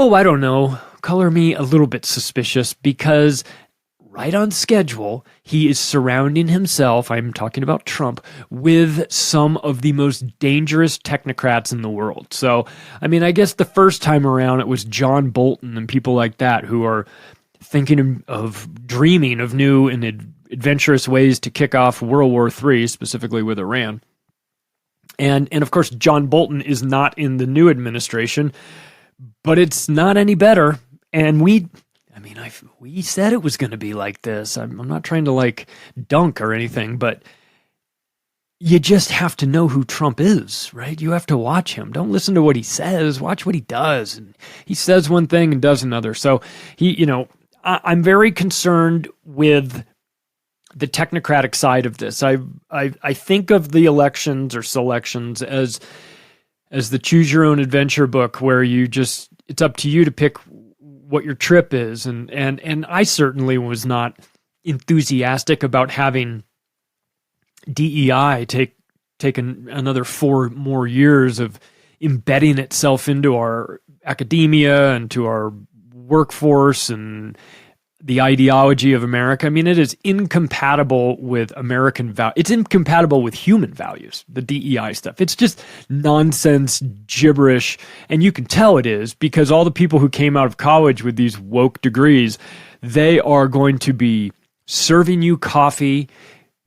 Oh, I don't know. Color me a little bit suspicious because right on schedule, he is surrounding himself, I'm talking about Trump, with some of the most dangerous technocrats in the world. So, I mean, I guess the first time around it was John Bolton and people like that who are thinking of dreaming of new and adventurous ways to kick off World War III, specifically with Iran. And of course, John Bolton is not in the new administration, but it's not any better. And we said it was going to be like this. I'm not trying to like dunk or anything, but you just have to know who Trump is, right? You have to watch him. Don't listen to what he says. Watch what he does. And he says one thing and does another. So I'm very concerned with the technocratic side of this. I think of the elections or selections as the choose your own adventure book where it's up to you to pick what your trip is. And I certainly was not enthusiastic about having DEI take another 4 more years of embedding itself into our academia and to our workforce and the ideology of America. I mean, it is incompatible with American values. It's incompatible with human values, the DEI stuff. It's just nonsense, gibberish. And you can tell it is because all the people who came out of college with these woke degrees, they are going to be serving you coffee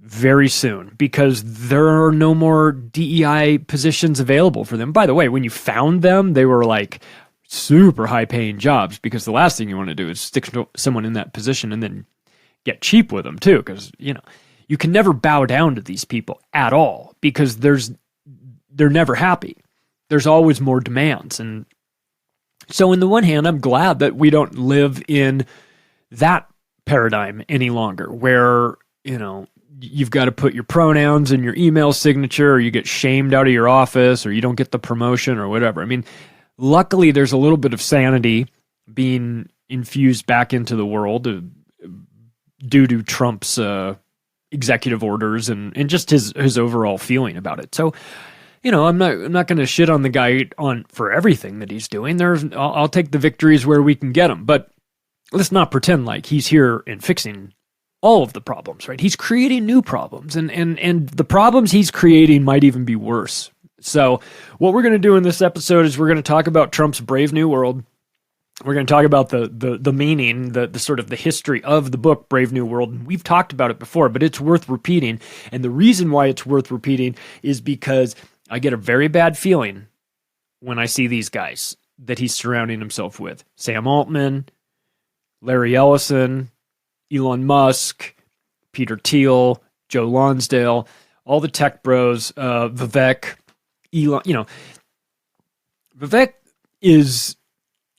very soon because there are no more DEI positions available for them. By the way, when you found them, they were like super high paying jobs because the last thing you want to do is stick someone in that position and then get cheap with them too. Because, you can never bow down to these people at all because they're never happy. There's always more demands. And so on the one hand, I'm glad that we don't live in that paradigm any longer where, you've got to put your pronouns in your email signature or you get shamed out of your office or you don't get the promotion or whatever. I mean, luckily, there's a little bit of sanity being infused back into the world due to Trump's executive orders and just his overall feeling about it. So, I'm not going to shit on the guy for everything that he's doing. I'll take the victories where we can get them, but let's not pretend like he's here and fixing all of the problems, right? He's creating new problems, and the problems he's creating might even be worse. So what we're going to do in this episode is we're going to talk about Trump's Brave New World. We're going to talk about the meaning, the sort of the history of the book Brave New World. And we've talked about it before, but it's worth repeating. And the reason why it's worth repeating is because I get a very bad feeling when I see these guys that he's surrounding himself with. Sam Altman, Larry Ellison, Elon Musk, Peter Thiel, Joe Lonsdale, all the tech bros, Vivek, Elon, Vivek is,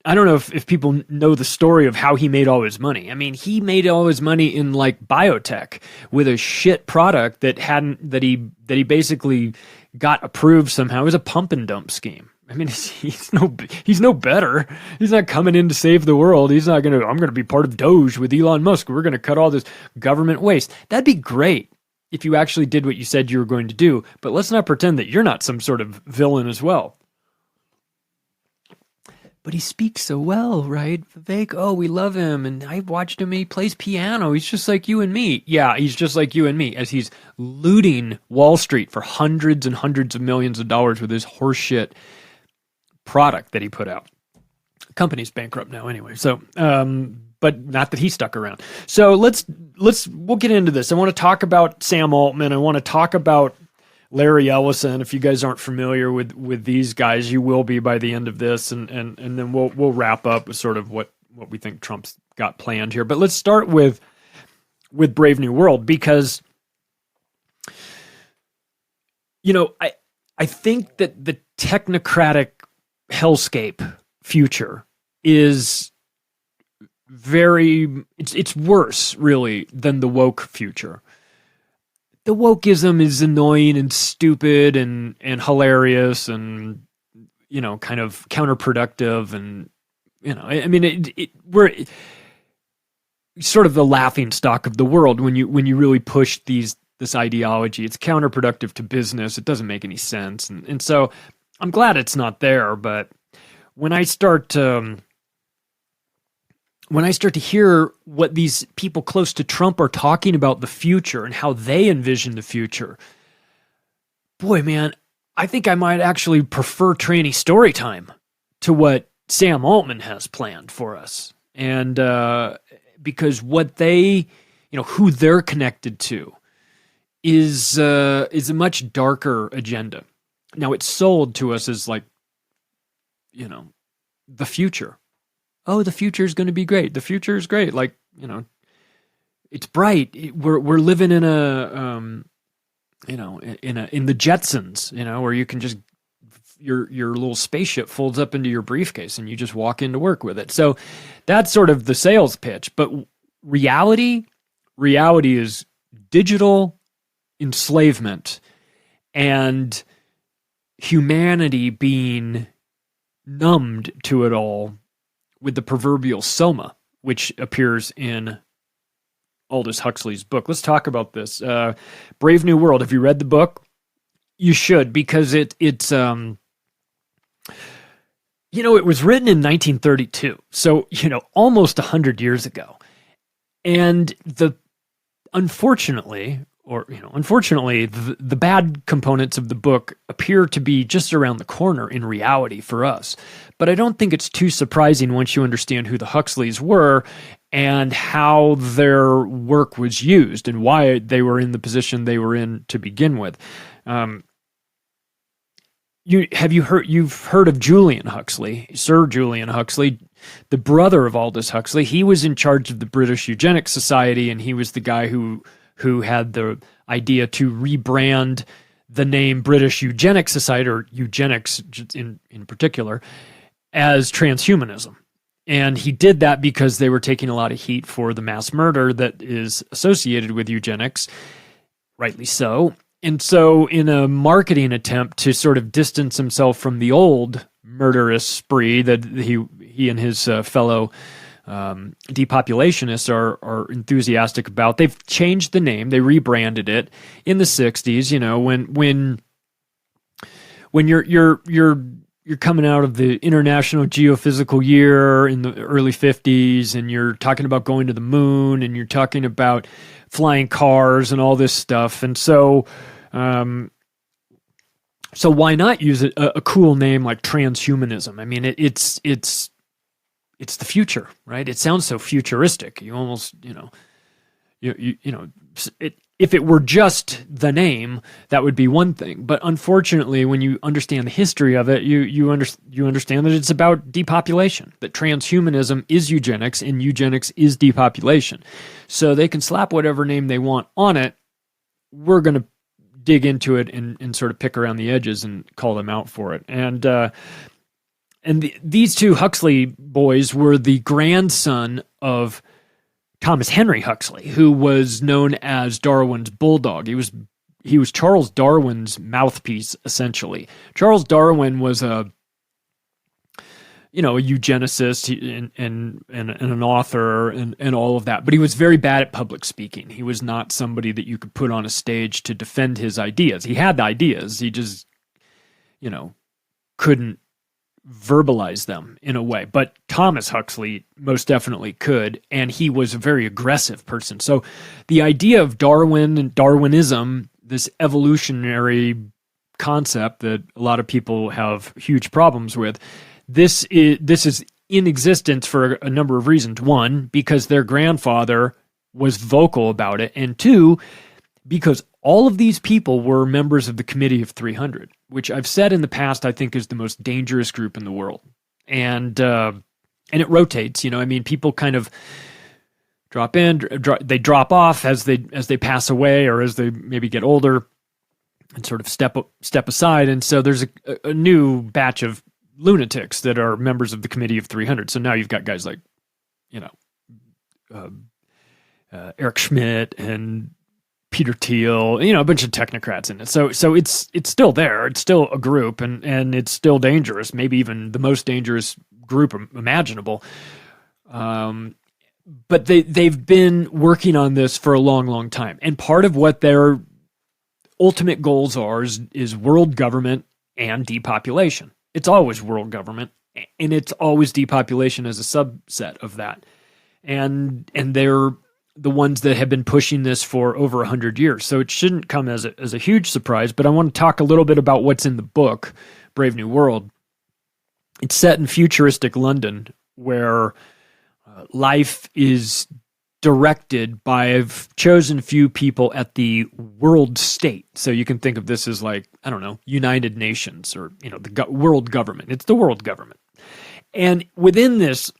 I don't know if people know the story of how he made all his money. I mean, he made all his money in like biotech with a shit product that he basically got approved somehow. It was a pump and dump scheme. I mean, he's no better. He's not coming in to save the world. He's not I'm going to be part of Doge with Elon Musk. We're going to cut all this government waste. That'd be great if you actually did what you said you were going to do. But let's not pretend that you're not some sort of villain as well. But he speaks so well, right? Vivek, oh, we love him. And I watched him. He plays piano. He's just like you and me. Yeah, he's just like you and me as he's looting Wall Street for hundreds and hundreds of millions of dollars with his horseshit product that he put out. The company's bankrupt now anyway. So, but not that he stuck around. So we'll get into this. I want to talk about Sam Altman. I want to talk about Larry Ellison. If you guys aren't familiar with these guys, you will be by the end of this, and then we'll wrap up with sort of what we think Trump's got planned here. But let's start with Brave New World because I think that the technocratic hellscape future is it's worse really than the woke future. The wokeism is annoying and stupid and hilarious and kind of counterproductive and I mean we're sort of the laughing stock of the world when you really push this ideology. It's counterproductive to business. It doesn't make any sense and so I'm glad it's not there, but when I start when I start to hear what these people close to Trump are talking about the future and how they envision the future, boy, man, I think I might actually prefer tranny story time to what Sam Altman has planned for us. And because what they, who they're connected to is a much darker agenda. Now, it's sold to us as like, the future. Oh, the future is going to be great. The future is great. Like, it's bright. We're living in a, in the Jetsons, where you can just, your little spaceship folds up into your briefcase and you just walk into work with it. So that's sort of the sales pitch. But reality is digital enslavement and humanity being numbed to it all with the proverbial soma, which appears in Aldous Huxley's book. Let's talk about this. Brave New World. Have you read the book? You should, because it's it was written in 1932. So, almost 100 years ago. And unfortunately, the bad components of the book appear to be just around the corner in reality for us. But I don't think it's too surprising once you understand who the Huxleys were and how their work was used and why they were in the position they were in to begin with. You've heard of Julian Huxley, Sir Julian Huxley, the brother of Aldous Huxley. He was in charge of the British Eugenics Society, and he was the guy who had the idea to rebrand the name British Eugenics Society, or eugenics in particular, as transhumanism. And he did that because they were taking a lot of heat for the mass murder that is associated with eugenics, rightly so. And so in a marketing attempt to sort of distance himself from the old murderous spree that he and his fellow depopulationists are enthusiastic about, they've changed the name. They rebranded it in the 60s. When you're coming out of the International Geophysical Year in the early 50s, and you're talking about going to the moon, and you're talking about flying cars and all this stuff. And so why not use a cool name like transhumanism? I mean, it's the future, right? It sounds so futuristic. You almost, if it were just the name, that would be one thing. But unfortunately, when you understand the history of it, you understand that it's about depopulation, that transhumanism is eugenics and eugenics is depopulation. So they can slap whatever name they want on it. We're going to dig into it and sort of pick around the edges and call them out for it. And these two Huxley boys were the grandson of Thomas Henry Huxley, who was known as Darwin's bulldog. He was Charles Darwin's mouthpiece, essentially. Charles Darwin was a eugenicist and an author and all of that, but he was very bad at public speaking. He was not somebody that you could put on a stage to defend his ideas. He had ideas, he just, couldn't verbalize them in a way. But Thomas Huxley most definitely could, and he was a very aggressive person. So the idea of Darwin and Darwinism, this evolutionary concept that a lot of people have huge problems with, this is in existence for a number of reasons. One, because their grandfather was vocal about it, and two, because all of these people were members of the Committee of 300, which I've said in the past I think is the most dangerous group in the world. And it rotates, people kind of drop in, they drop off as they pass away or as they maybe get older and sort of step aside. And so there's a new batch of lunatics that are members of the Committee of 300. So now you've got guys like, Eric Schmidt and Peter Thiel, a bunch of technocrats in it. So it's still there. It's still a group, and it's still dangerous. Maybe even the most dangerous group imaginable. But they've been working on this for a long, long time. And part of what their ultimate goals are is world government and depopulation. It's always world government, and it's always depopulation as a subset of that. and they're the ones that have been pushing this for over 100 years. So it shouldn't come as a huge surprise, but I want to talk a little bit about what's in the book, Brave New World. It's set in futuristic London, where life is directed by a chosen few people at the world state. So you can think of this as like, I don't know, United Nations, or, the world government. It's the world government. And within this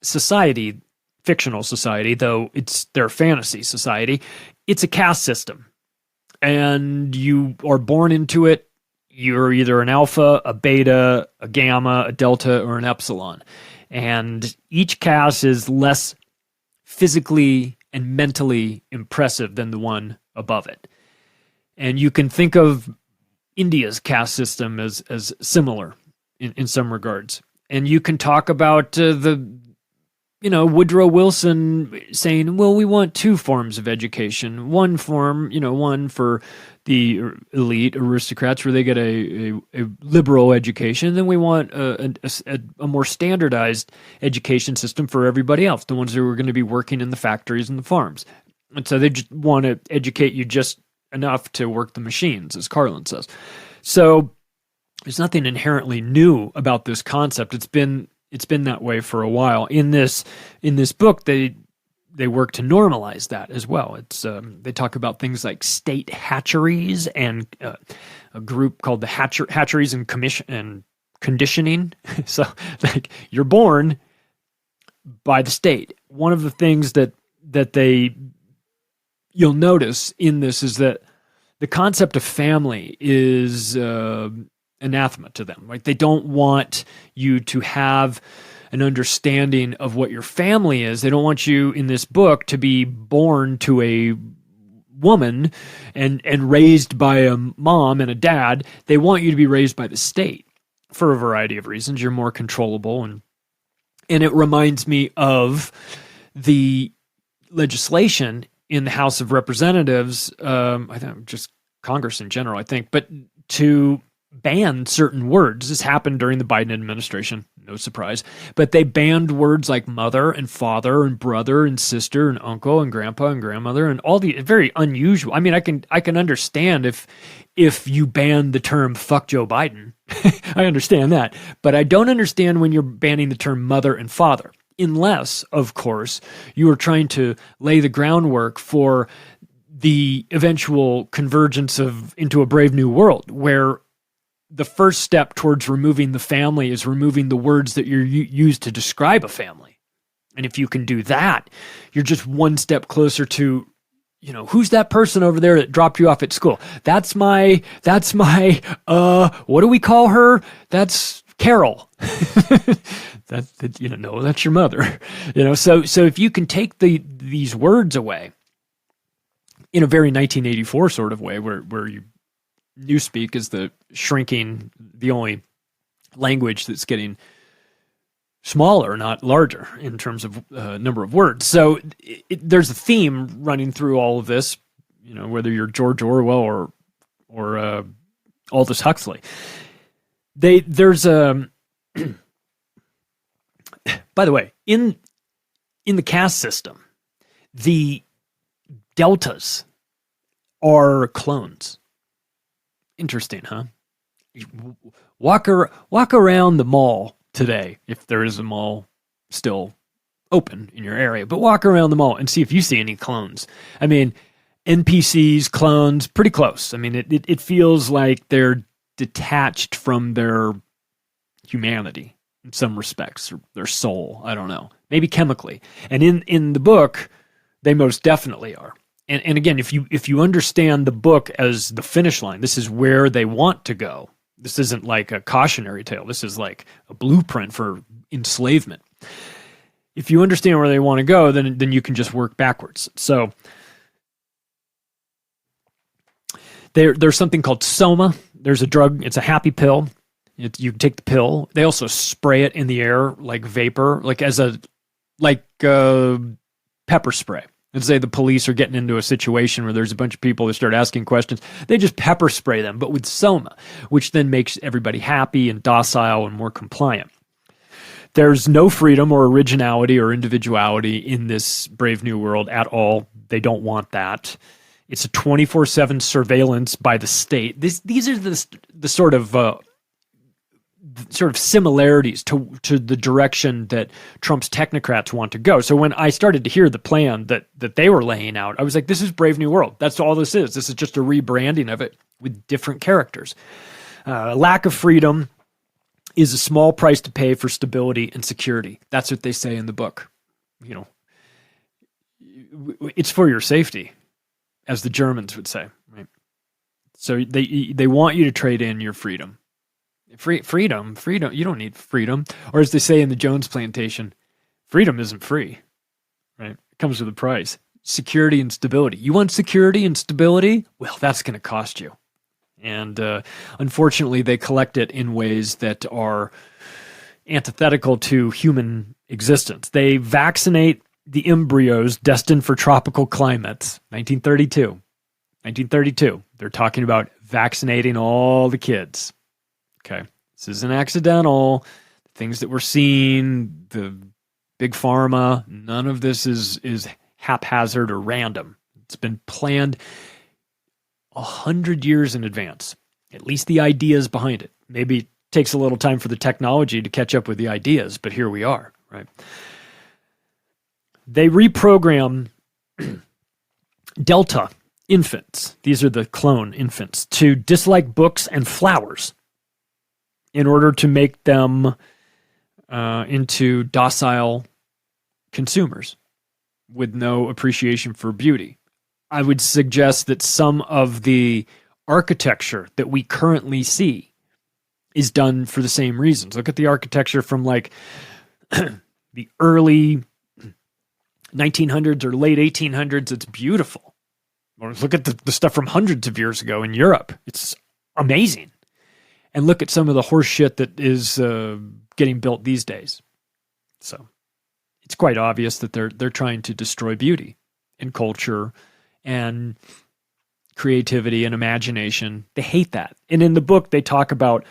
society, fictional society, though it's their fantasy society, it's a caste system. And you are born into it. You're either an alpha, a beta, a gamma, a delta, or an epsilon. And each caste is less physically and mentally impressive than the one above it. And you can think of India's caste system as similar in some regards. And you can talk about Woodrow Wilson saying, well, we want two forms of education. One form, one for the elite aristocrats where they get a liberal education. Then we want a more standardized education system for everybody else, the ones who are going to be working in the factories and the farms. And so they just want to educate you just enough to work the machines, as Carlin says. So there's nothing inherently new about this concept. It's been that way for a while. In this book, they work to normalize that as well. It's they talk about things like state hatcheries and a group called the Hatcheries and Conditioning. So, like, you're born by the state. One of the things that you'll notice in this is that the concept of family is anathema to them. Like, they don't want you to have an understanding of what your family is. They don't want you in this book to be born to a woman and raised by a mom and a dad. They want you to be raised by the state for a variety of reasons. You're more controllable. And it reminds me of the legislation in the House of Representatives, I think just Congress in general, I think, but to ban certain words. This happened during the Biden administration, no surprise, but they banned words like mother and father and brother and sister and uncle and grandpa and grandmother and all the very unusual. I mean, I can understand if you ban the term fuck Joe Biden. I understand that, but I don't understand when you're banning the term mother and father, unless, of course, you are trying to lay the groundwork for the eventual convergence into a brave new world where the first step towards removing the family is removing the words that you're used to describe a family. And if you can do that, you're just one step closer to, who's that person over there that dropped you off at school? That's my, what do we call her? That's Carol. No, that's your mother. So if you can take these words away in a very 1984 sort of way where you Newspeak is the only language that's getting smaller, not larger, in terms of number of words. So there's a theme running through all of this, whether you're George Orwell or Aldous Huxley. There's a by the way, in the caste system, the deltas are clones. Interesting, huh? Walk around the mall today, if there is a mall still open in your area, but walk around the mall and see if you see any clones. I mean, NPCs, clones, pretty close. I mean, it feels like they're detached from their humanity in some respects, or their soul. I don't know. Maybe chemically. And in the book, they most definitely are. And again, if you understand the book as the finish line, this is where they want to go. This isn't like a cautionary tale. This is like a blueprint for enslavement. If you understand where they want to go, then you can just work backwards. So there's something called Soma. There's a drug. It's a happy pill. You take the pill. They also spray it in the air like vapor, like pepper spray. Let's say the police are getting into a situation where there's a bunch of people that start asking questions. They just pepper spray them, but with Soma, which then makes everybody happy and docile and more compliant. There's no freedom or originality or individuality in this Brave New World at all. They don't want that. It's a 24/7 surveillance by the state. These are the sort of similarities to the direction that Trump's technocrats want to go. So when I started to hear the plan that they were laying out, I was like, this is Brave New World. That's all this is. This is just a rebranding of it with different characters. Lack of freedom is a small price to pay for stability and security. That's what they say in the book. You know, it's for your safety, as the Germans would say, right? So they want you to trade in your freedom. Freedom. You don't need freedom. Or as they say in the Jones Plantation, freedom isn't free, right? It comes with a price. Security and stability. You want security and stability? Well, that's going to cost you. And unfortunately, they collect it in ways that are antithetical to human existence. They vaccinate the embryos destined for tropical climates. 1932. They're talking about vaccinating all the kids. Okay. This isn't accidental. The things that we're seeing, the big pharma, none of this is haphazard or random. It's been planned 100 years in advance, at least the ideas behind it. Maybe it takes a little time for the technology to catch up with the ideas, but here we are, right? They reprogram Delta infants, these are the clone infants, to dislike books and flowers in order to make them into docile consumers with no appreciation for beauty. I would suggest that some of the architecture that we currently see is done for the same reasons. Look at the architecture from like the early 1900s or late 1800s. It's beautiful. Or look at the stuff from hundreds of years ago in Europe. It's amazing. And look at some of the horse shit that is getting built these days. So it's quite obvious that they're trying to destroy beauty and culture and creativity and imagination. They hate that. And in the book, they talk about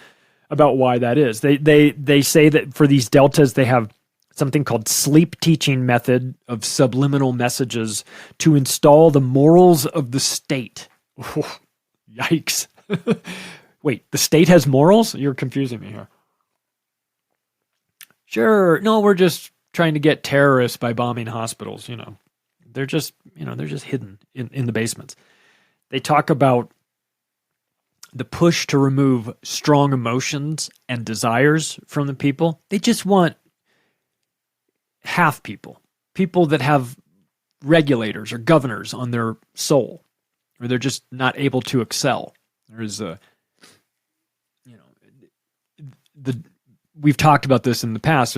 why that is. They say that for these deltas, they have something called sleep teaching method of subliminal messages to install the morals of the state. Oh, yikes. Wait, the state has morals? You're confusing me here. Sure. No, we're just trying to get terrorists by bombing hospitals, you know. They're just hidden in the basements. They talk about the push to remove strong emotions and desires from the people. They just want half people that have regulators or governors on their soul, or they're just not able to excel. There's we've talked about this in the past.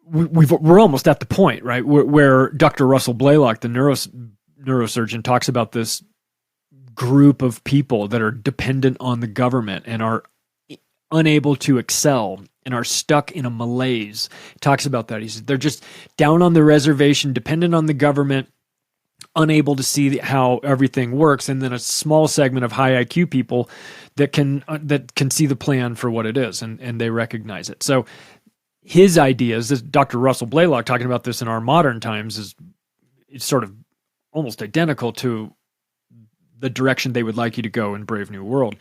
We're almost at the point, right, where Dr. Russell Blaylock, the neurosurgeon, talks about this group of people that are dependent on the government and are unable to excel and are stuck in a malaise. He talks about that. He says they're just down on the reservation, dependent on the government, unable to see how everything works, and then a small segment of high IQ people that can see the plan for what it is, and they recognize it. So his ideas, this Dr. Russell Blaylock talking about this in our modern times, it's sort of almost identical to the direction they would like you to go in Brave New World.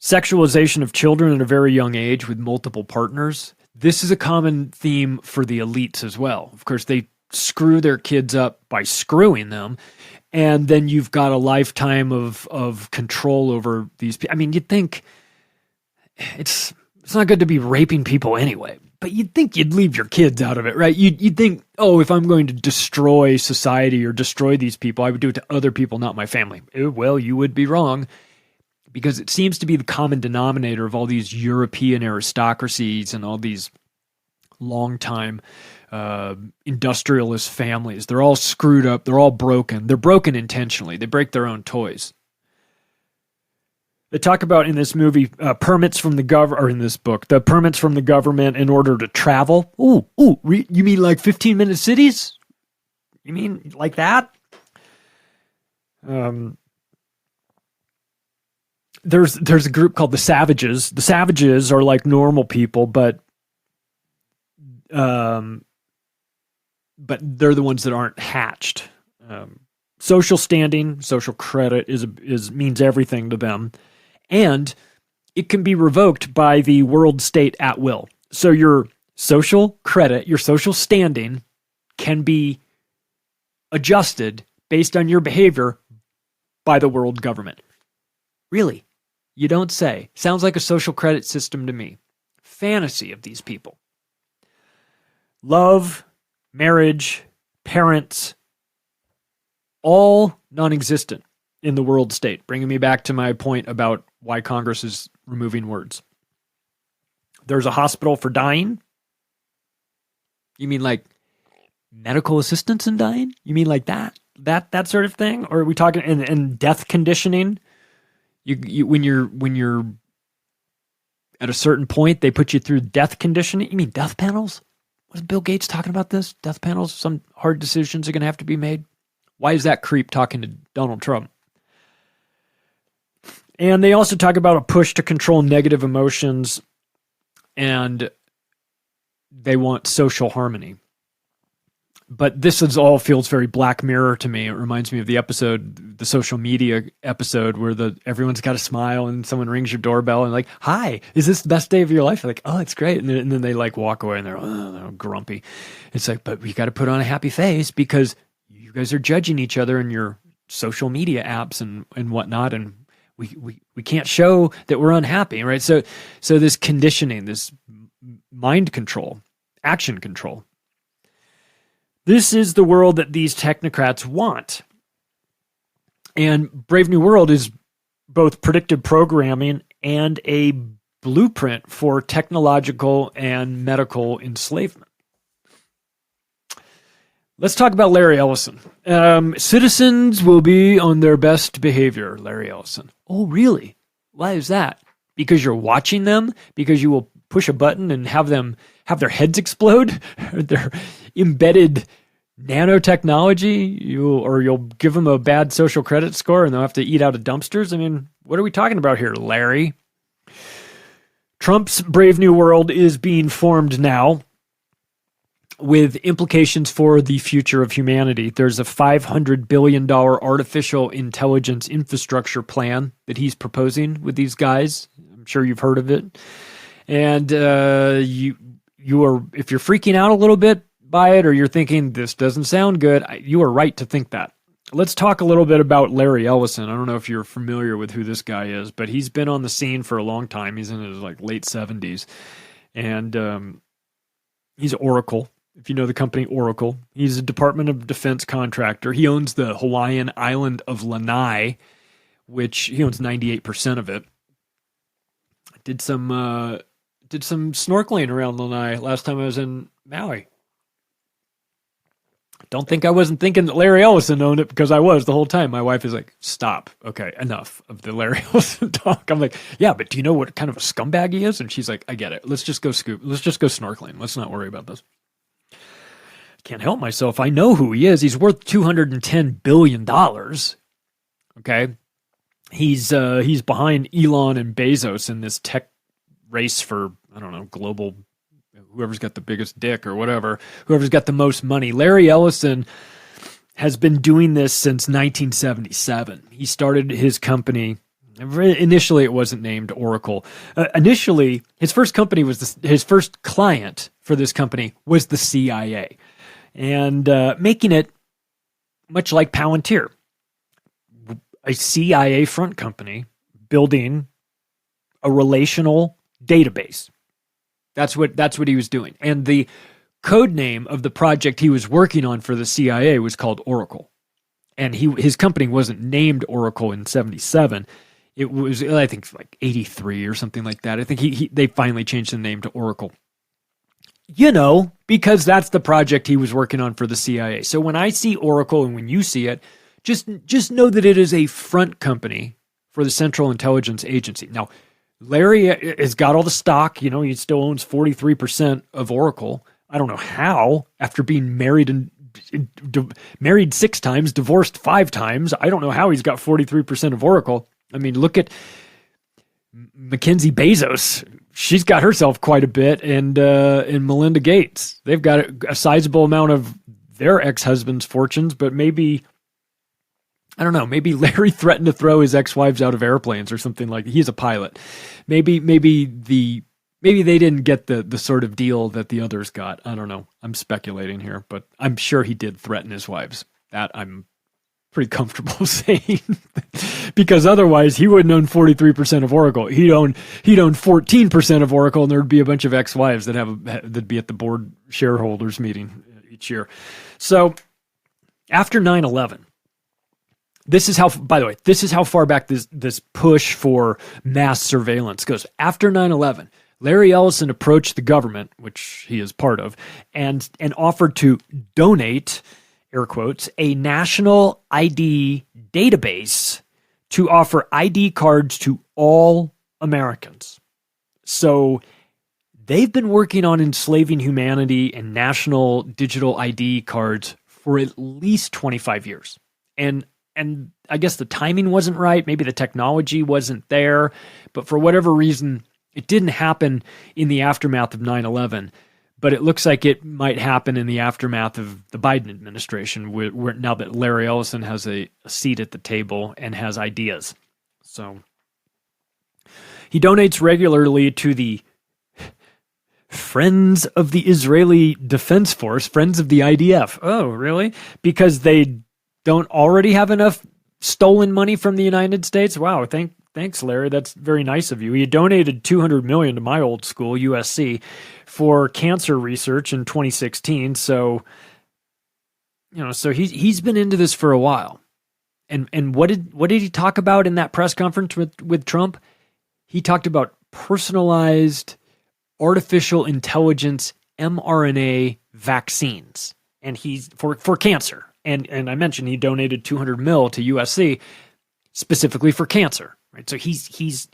Sexualization of children at a very young age with multiple partners. This is a common theme for the elites as well. Of course, they screw their kids up by screwing them, and then you've got a lifetime of control over these people. I mean, you'd think it's not good to be raping people anyway, but you'd think you'd leave your kids out of it, right? You'd think, oh, if I'm going to destroy society or destroy these people, I would do it to other people, not my family. Well, you would be wrong, because it seems to be the common denominator of all these European aristocracies and all these long-time industrialist families. They're all screwed up. They're all broken. They're broken intentionally. They break their own toys. They talk about in this movie permits from the government, or in this book, the permits from the government in order to travel. You mean like 15-minute cities? You mean like that? there's a group called the Savages. The Savages are like normal people, but they're the ones that aren't hatched. Social standing, social credit means everything to them, and it can be revoked by the world state at will. So your social credit, your social standing, can be adjusted based on your behavior by the world government. Really? You don't say. Sounds like a social credit system to me. Fantasy of these people. Love, marriage, parents, all non-existent in the world state, bringing me back to my point about why Congress is removing words. There's a hospital for dying. You mean like medical assistance in dying? You mean like that sort of thing? Or are we talking in death conditioning? You when you're at a certain point, they put you through death conditioning. You mean death panels? Was Bill Gates talking about this? Death panels? Some hard decisions are going to have to be made. Why is that creep talking to Donald Trump? And they also talk about a push to control negative emotions, and they want social harmony. But this all feels very Black Mirror to me. It reminds me of the episode, the social media episode, where everyone's got a smile and someone rings your doorbell and like, "Hi, is this the best day of your life?" They're like, "Oh, it's great," and then they like walk away and they're grumpy. It's like, but we got to put on a happy face because you guys are judging each other in your social media apps and whatnot, and we can't show that we're unhappy, right? So this conditioning, this mind control, action control. This is the world that these technocrats want. And Brave New World is both predictive programming and a blueprint for technological and medical enslavement. Let's talk about Larry Ellison. Citizens will be on their best behavior, Larry Ellison. Oh, really? Why is that? Because you're watching them? Because you will push a button and have their heads explode? Their embedded nanotechnology? You'll give them a bad social credit score and they'll have to eat out of dumpsters? I mean, what are we talking about here, Larry? Trump's Brave New World is being formed now, with implications for the future of humanity. There's a $500 billion artificial intelligence infrastructure plan that he's proposing with these guys. I'm sure you've heard of it. And you are, if you're freaking out a little bit by it, or you're thinking this doesn't sound good, you are right to think that. Let's talk a little bit about Larry Ellison. I don't know if you're familiar with who this guy is, but he's been on the scene for a long time. He's in his late 70s. And he's Oracle. If you know the company Oracle, he's a Department of Defense contractor. He owns the Hawaiian island of Lanai, which he owns 98% of it. Did some snorkeling around Lanai last time I was in Maui. Don't think I wasn't thinking that Larry Ellison owned it, because I was the whole time. My wife is like, "Stop. Okay, enough of the Larry Ellison talk." I'm like, "Yeah, but do you know what kind of a scumbag he is?" And she's like, "I get it. Let's just go snorkeling. Let's not worry about this." Can't help myself. I know who he is. He's worth $210 billion. Okay. He's behind Elon and Bezos in this tech race for, I don't know, global, whoever's got the biggest dick or whatever, whoever's got the most money. Larry Ellison has been doing this since 1977. He started his company. Initially, it wasn't named Oracle. Initially, his first company was his first client for this company was the CIA. And making it much like Palantir, a CIA front company building a relational database. That's what he was doing. And the code name of the project he was working on for the CIA was called Oracle. And his company wasn't named Oracle in 77. It was, I think, like 83 or something like that. I think they finally changed the name to Oracle. You know, because that's the project he was working on for the CIA. So when I see Oracle and when you see it, just know that it is a front company for the Central Intelligence Agency. Now, Larry has got all the stock. You know, he still owns 43% of Oracle. I don't know how, after being married married 6 times, divorced 5 times. I don't know how he's got 43% of Oracle. I mean, look at Mackenzie Bezos, she's got herself quite a bit, and Melinda Gates, they've got a sizable amount of their ex-husband's fortunes, but maybe, I don't know, maybe Larry threatened to throw his ex-wives out of airplanes or something like that. He's a pilot. Maybe they didn't get the sort of deal that the others got. I don't know. I'm speculating here, but I'm sure he did threaten his wives. That I'm pretty comfortable saying, because otherwise he wouldn't own 43% of Oracle. He'd own 14% of Oracle, and there'd be a bunch of ex-wives that'd be at the board shareholders meeting each year. So after 9/11, this is how far back this push for mass surveillance goes. After 9/11, Larry Ellison approached the government, which he is part of, and offered to donate, air quotes, a national ID database to offer ID cards to all Americans. So they've been working on enslaving humanity and national digital ID cards for at least 25 years. And I guess the timing wasn't right. Maybe the technology wasn't there. But for whatever reason, it didn't happen in the aftermath of 9/11. But it looks like it might happen in the aftermath of the Biden administration, where now that Larry Ellison has a seat at the table and has ideas. So he donates regularly to the Friends of the Israeli Defense Force, Friends of the IDF. Oh, really? Because they don't already have enough stolen money from the United States? Wow, thanks, Larry. That's very nice of you. He donated $200 million to my old school, USC, for cancer research in 2016. So, so he's been into this for a while. And what did he talk about in that press conference with Trump? He talked about personalized artificial intelligence mRNA vaccines, and he's for cancer. And I mentioned he donated $200 million to USC specifically for cancer, right? So he's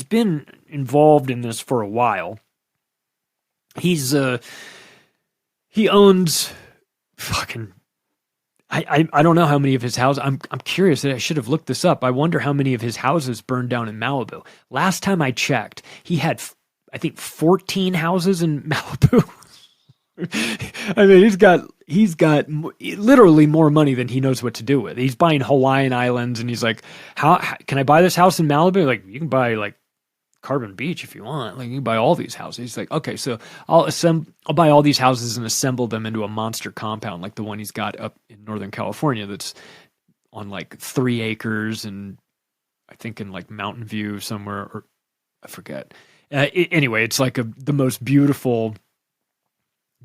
been involved in this for a while. He owns fucking, I don't know how many of his houses. I'm curious. I should have looked this up. I wonder how many of his houses burned down in Malibu. Last time I checked, he had, I think, 14 houses in Malibu. I mean, he's got literally more money than he knows what to do with. He's buying Hawaiian Islands, and he's like, how can I buy this house in Malibu? Like, you can buy like Carbon Beach if you want. Like, you can buy all these houses. He's like, okay, so I'll buy all these houses and assemble them into a monster compound like the one he's got up in Northern California that's on like 3 acres, and I think in like Mountain View somewhere, or I forget. Anyway, it's like the most beautiful.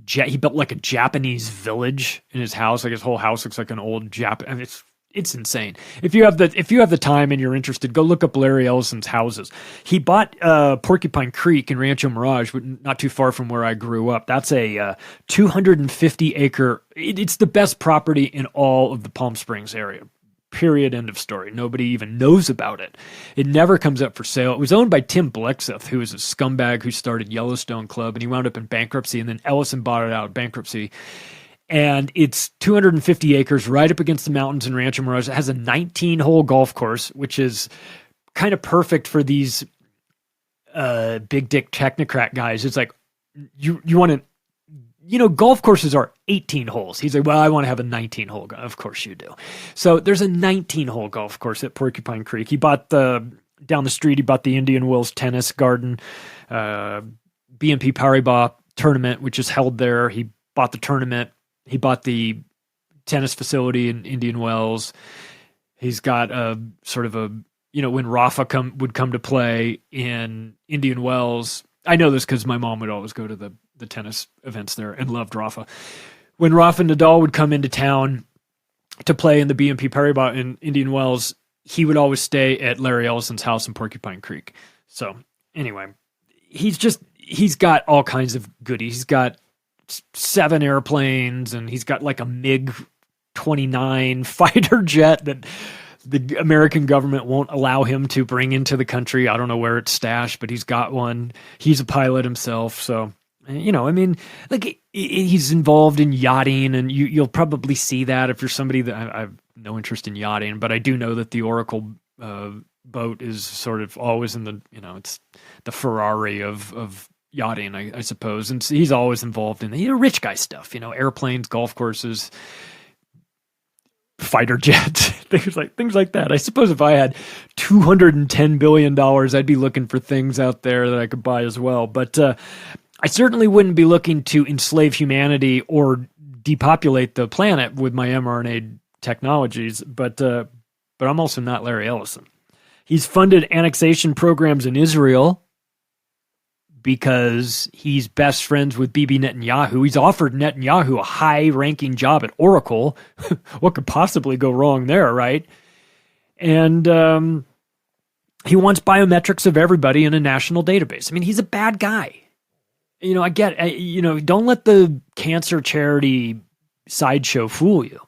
He built like a Japanese village in his house. Like his whole house looks like an old I mean, it's insane. If you have the time and you're interested, go look up Larry Ellison's houses. He bought Porcupine Creek in Rancho Mirage, not too far from where I grew up. That's a 250 acre. It's the best property in all of the Palm Springs area. Period. End of story. Nobody even knows about it. It never comes up for sale. It was owned by Tim Blexeth, who is a scumbag who started Yellowstone Club, and he wound up in bankruptcy, and then Ellison bought it out of bankruptcy. And it's 250 acres right up against the mountains in Rancho Mirage. It has a 19-hole golf course, which is kind of perfect for these big dick technocrat guys. It's like, you want to, golf courses are 18 holes. He's like, well, I want to have a 19-hole. Of course you do. So there's a 19-hole golf course at Porcupine Creek. He bought down the street, he bought the Indian Wells Tennis Garden, BNP Paribas tournament, which is held there. He bought the tournament. He bought the tennis facility in Indian Wells. He's got a sort of a, when Rafa would come to play in Indian Wells. I know this because my mom would always go to the tennis events there and loved Rafa. When Rafa Nadal would come into town to play in the BNP Paribas in Indian Wells, he would always stay at Larry Ellison's house in Porcupine Creek. So anyway, he's got all kinds of goodies. He's got 7 airplanes, and he's got like a MiG-29 fighter jet that the American government won't allow him to bring into the country. I don't know where it's stashed, but he's got one. He's a pilot himself. So, like he's involved in yachting, and you'll probably see that if you're somebody that I have no interest in yachting, but I do know that the Oracle boat is sort of always in the, it's the Ferrari of yachting, I suppose. And so he's always involved in the rich guy stuff, airplanes, golf courses, fighter jets, things like that. I suppose if I had $210 billion, I'd be looking for things out there that I could buy as well. But I certainly wouldn't be looking to enslave humanity or depopulate the planet with my mRNA technologies. But I'm also not Larry Ellison. He's funded annexation programs in Israel because he's best friends with Bibi Netanyahu. He's offered Netanyahu a high-ranking job at Oracle. What could possibly go wrong there, right? And he wants biometrics of everybody in a national database. I mean, he's a bad guy. I get, don't let the cancer charity sideshow fool you.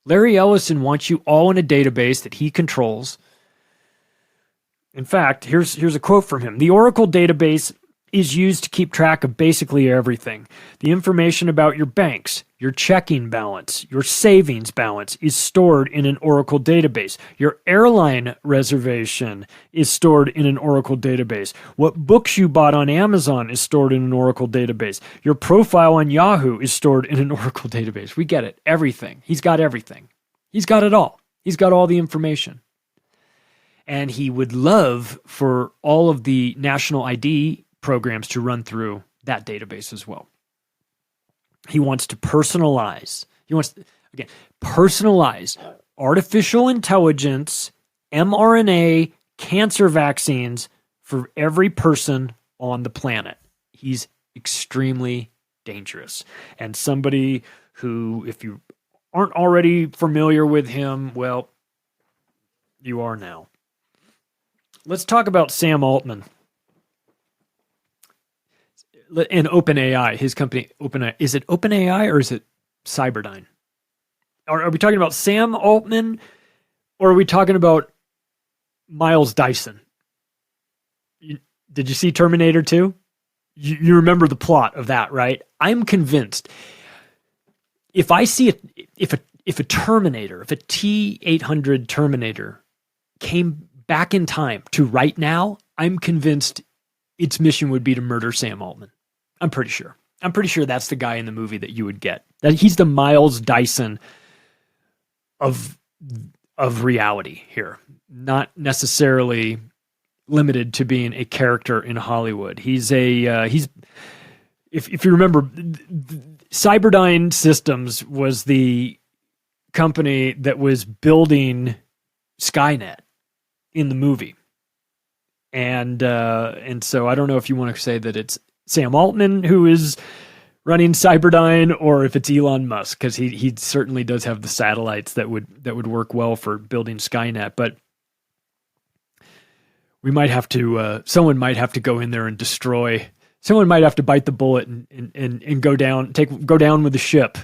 Larry Ellison wants you all in a database that he controls. In fact, here's a quote from him. The Oracle database is used to keep track of basically everything. The information about your banks, your checking balance, your savings balance is stored in an Oracle database. Your airline reservation is stored in an Oracle database. What books you bought on Amazon is stored in an Oracle database. Your profile on Yahoo is stored in an Oracle database. We get it. Everything. He's got everything. He's got it all. He's got all the information. And he would love for all of the national ID programs to run through that database as well. He wants to personalize. Personalize artificial intelligence, mRNA, cancer vaccines for every person on the planet. He's extremely dangerous. And somebody who, if you aren't already familiar with him, well, you are now. Let's talk about Sam Altman. And OpenAI, his company, OpenAI. Is it OpenAI or is it Cyberdyne? Are we talking about Sam Altman or are we talking about Miles Dyson? Did you see Terminator 2? You remember the plot of that, right? I'm convinced if I see if a Terminator, if a T-800 Terminator came back in time to right now, I'm convinced its mission would be to murder Sam Altman. I'm pretty sure. I'm pretty sure that's the guy in the movie that you would get. That he's the Miles Dyson of reality here, not necessarily limited to being a character in Hollywood. He's if you remember, Cyberdyne Systems was the company that was building Skynet in the movie. And so I don't know if you want to say that it's Sam Altman who is running Cyberdyne or if it's Elon Musk, because he certainly does have the satellites that would work well for building Skynet. But we might have to someone might have to go in there and destroy. Someone might have to bite the bullet and go down with the ship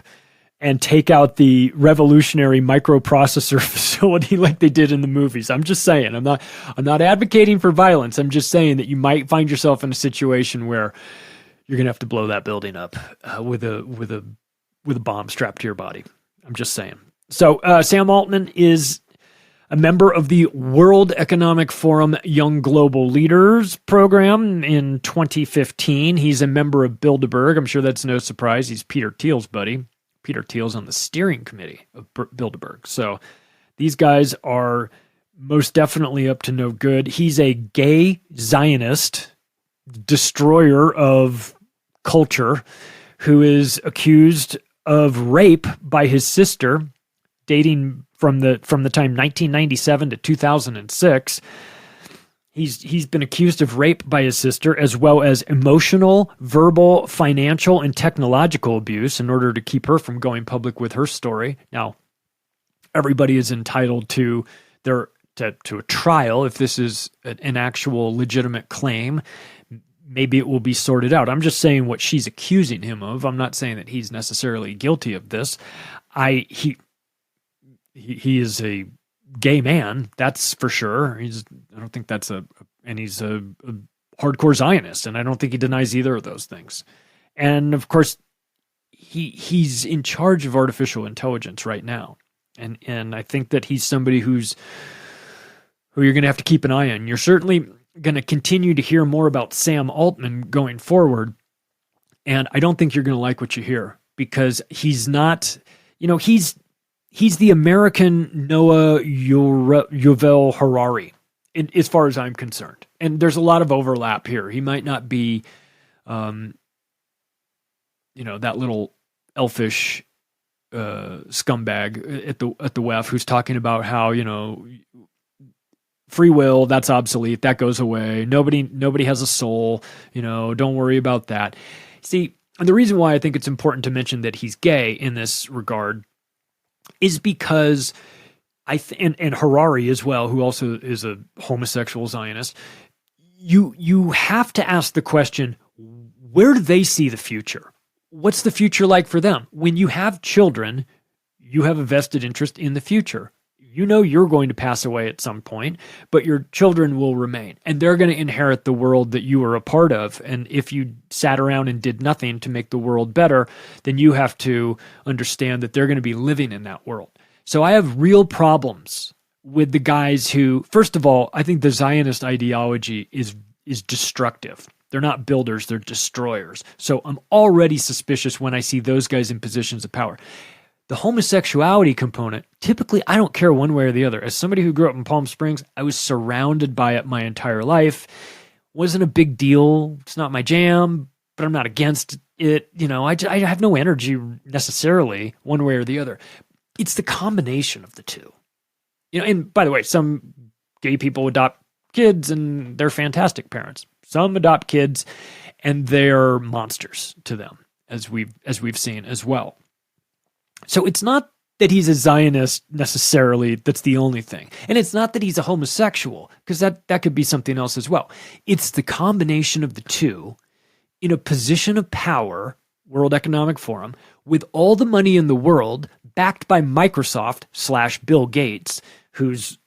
and take out the revolutionary microprocessor facility like they did in the movies. I'm just saying. I'm not advocating for violence. I'm just saying that you might find yourself in a situation where you're gonna have to blow that building up with a bomb strapped to your body. I'm just saying. So Sam Altman is a member of the World Economic Forum Young Global Leaders program in 2015. He's a member of Bilderberg. I'm sure that's no surprise. He's Peter Thiel's buddy. Peter Thiel's on the steering committee of Bilderberg. So these guys are most definitely up to no good. He's a gay Zionist, destroyer of culture, who is accused of rape by his sister, dating from the time 1997 to 2006. He's been accused of rape by his sister, as well as emotional, verbal, financial, and technological abuse in order to keep her from going public with her story. Now, everybody is entitled to a trial if this is an actual legitimate claim. Maybe it will be sorted out. I'm just saying what she's accusing him of. I'm not saying that he's necessarily guilty of this. He is a gay man, that's for sure. I don't think that's and he's a hardcore Zionist, and I don't think he denies either of those things. And of course, he's in charge of artificial intelligence right now, and I think that he's somebody who's who you're going to have to keep an eye on. You're certainly going to continue to hear more about Sam Altman going forward. And I don't think you're going to like what you hear, because he's not, he's the American Noah Yuval Harari, as far as I'm concerned. And there's a lot of overlap here. He might not be, that little elfish scumbag at the WEF who's talking about how, free will, that's obsolete, that goes away. Nobody has a soul, don't worry about that. See, and the reason why I think it's important to mention that he's gay in this regard is because and Harari as well, who also is a homosexual Zionist, you have to ask the question, where do they see the future? What's the future like for them? When you have children, you have a vested interest in the future. You're going to pass away at some point, but your children will remain, and they're going to inherit the world that you were a part of. And if you sat around and did nothing to make the world better, then you have to understand that they're going to be living in that world. So I have real problems with the guys who, first of all, I think the Zionist ideology is destructive. They're not builders, they're destroyers. So I'm already suspicious when I see those guys in positions of power. The homosexuality component, typically, I don't care one way or the other. As somebody who grew up in Palm Springs, I was surrounded by it my entire life. Wasn't a big deal. It's not my jam, but I'm not against it. I have no energy necessarily one way or the other. It's the combination of the two. And by the way, some gay people adopt kids and they're fantastic parents. Some adopt kids and they're monsters to them, as we've seen as well. So it's not that he's a Zionist necessarily, that's the only thing. And it's not that he's a homosexual, because that could be something else as well. It's the combination of the two in a position of power, World Economic Forum, with all the money in the world, backed by Microsoft / Bill Gates, who's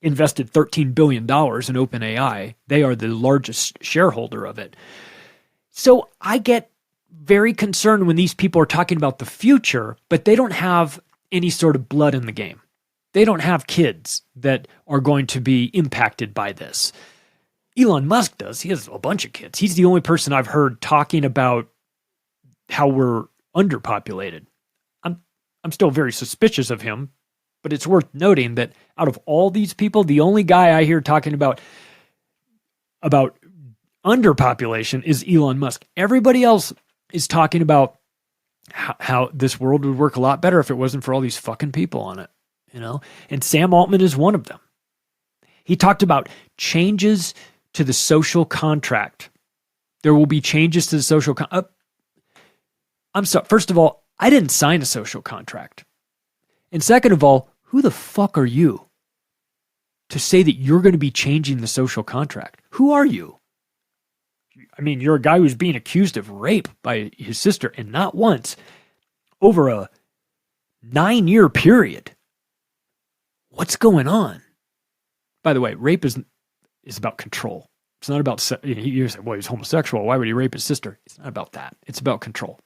invested $13 billion in OpenAI. They are the largest shareholder of it. So I get very concerned when these people are talking about the future, but they don't have any sort of blood in the game. They don't have kids that are going to be impacted by this. Elon Musk does. He has a bunch of kids. He's the only person I've heard talking about how we're underpopulated. I'm still very suspicious of him, but it's worth noting that out of all these people, the only guy I hear talking about underpopulation is Elon Musk. Everybody else is talking about how this world would work a lot better if it wasn't for all these fucking people on it, And Sam Altman is one of them. He talked about changes to the social contract. There will be changes to the social I'm sorry. First of all, I didn't sign a social contract. And second of all, who the fuck are you to say that you're going to be changing the social contract? Who are you? I mean, you're a guy who's being accused of rape by his sister, and not once, over a 9-year period. What's going on? By the way, rape is about control. It's not about, you say, well, he's homosexual. Why would he rape his sister? It's not about that. It's about control.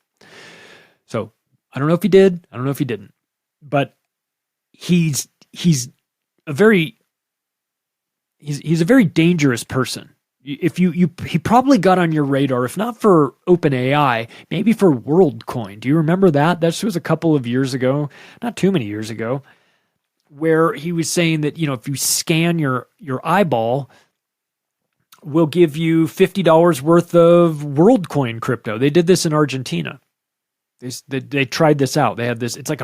So I don't know if he did. I don't know if he didn't. But he's a very dangerous person. If he probably got on your radar, if not for OpenAI, maybe for WorldCoin. Do you remember that? That was a couple of years ago, not too many years ago, where he was saying that, if you scan your eyeball, we'll give you $50 worth of WorldCoin crypto. They did this in Argentina. They tried this out. They had this, it's like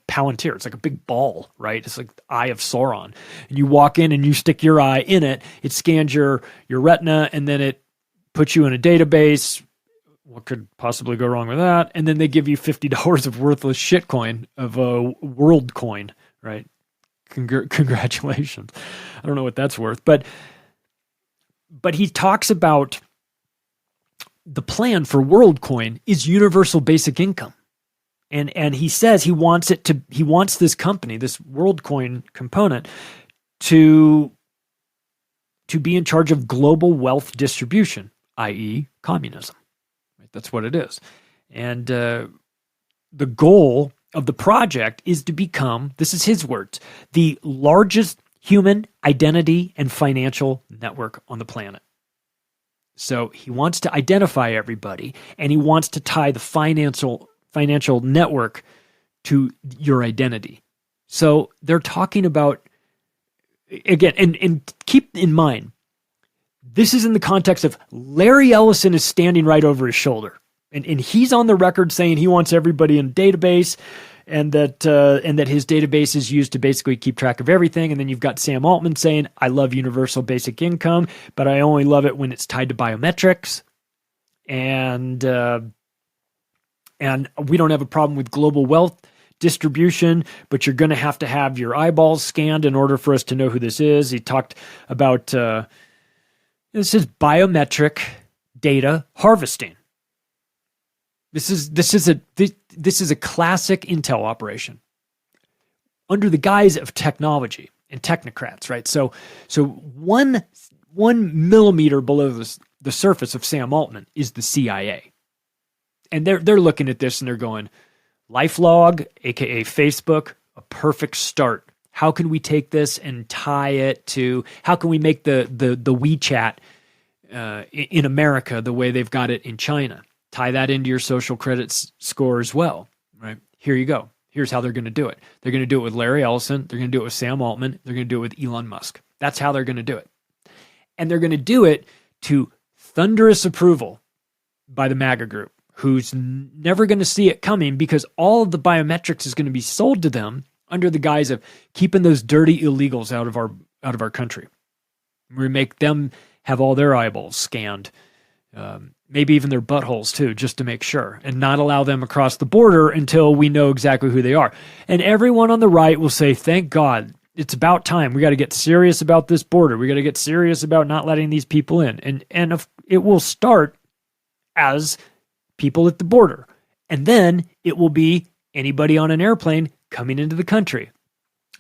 Palantir. It's like a big ball, right? It's like the eye of Sauron. And you walk in and you stick your eye in it. It scans your retina, and then it puts you in a database. What could possibly go wrong with that? And then they give you $50 of worthless shitcoin of a WorldCoin, right? Congratulations. I don't know what that's worth. But he talks about the plan for WorldCoin is universal basic income. And he says he wants this company, this WorldCoin component, to be in charge of global wealth distribution, i.e. communism. Right? That's what it is. And the goal of the project is to become, this is his words, the largest human identity and financial network on the planet. So he wants to identify everybody, and he wants to tie the financial network to your identity. So they're talking about, again, and keep in mind, this is in the context of Larry Ellison is standing right over his shoulder. And he's on the record saying he wants everybody in a database, and that his database is used to basically keep track of everything. And then you've got Sam Altman saying, I love universal basic income, but I only love it when it's tied to biometrics. And we don't have a problem with global wealth distribution, but you're going to have your eyeballs scanned in order for us to know who this is. He talked about this is biometric data harvesting. This is a classic intel operation under the guise of technology and technocrats, right? So 1 millimeter below the surface of Sam Altman is the CIA, and they're looking at this and they're going, LifeLog, aka Facebook, a perfect start. How can we take this and tie it to? How can we make the WeChat in America the way they've got it in China? Tie that into your social credit score as well, right? Here you go. Here's how they're going to do it. They're going to do it with Larry Ellison. They're going to do it with Sam Altman. They're going to do it with Elon Musk. That's how they're going to do it. And they're going to do it to thunderous approval by the MAGA group, who's never going to see it coming, because all of the biometrics is going to be sold to them under the guise of keeping those dirty illegals out of our country. We make them have all their eyeballs scanned, maybe even their buttholes too, just to make sure, and not allow them across the border until we know exactly who they are. And everyone on the right will say, thank God, it's about time. We got to get serious about this border. We got to get serious about not letting these people in. And it will start as people at the border. And then it will be anybody on an airplane coming into the country.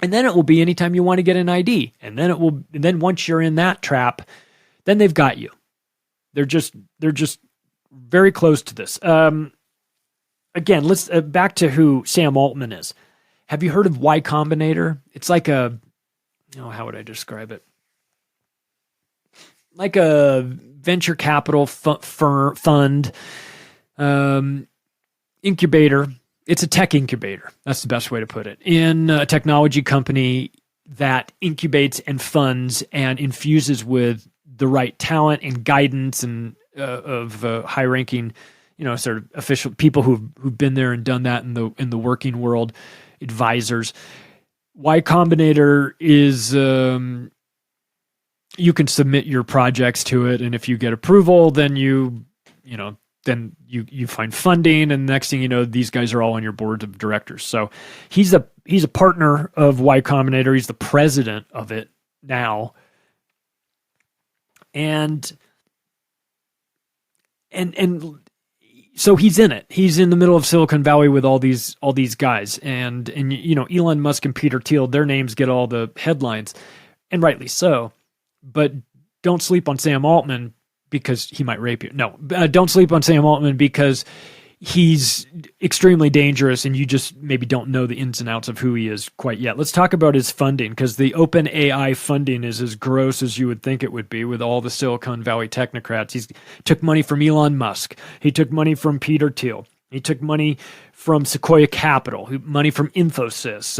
And then it will be anytime you want to get an ID. And then once you're in that trap, then they've got you. They're just very close to this. Again, let's back to who Sam Altman is. Have you heard of Y Combinator? It's like how would I describe it? Like a venture capital fund, incubator. It's a tech incubator. That's the best way to put it. In a technology company that incubates and funds and infuses with the right talent and guidance and of high-ranking, sort of official people who've been there and done that in the working world, advisors. Y Combinator is you can submit your projects to it, and if you get approval, then you find funding, and the next thing you know, these guys are all on your board of directors. So he's a partner of Y Combinator. He's the president of it now. And so he's in it. He's in the middle of Silicon Valley with all these guys, and Elon Musk and Peter Thiel, their names get all the headlines, and rightly so. But don't sleep on Sam Altman because he might rape you. No, don't sleep on Sam Altman because he's extremely dangerous and you just maybe don't know the ins and outs of who he is quite yet. Let's talk about his funding, because the OpenAI funding is as gross as you would think it would be with all the Silicon Valley technocrats. He took money from Elon Musk. He took money from Peter Thiel. He took money from Sequoia Capital, money from Infosys.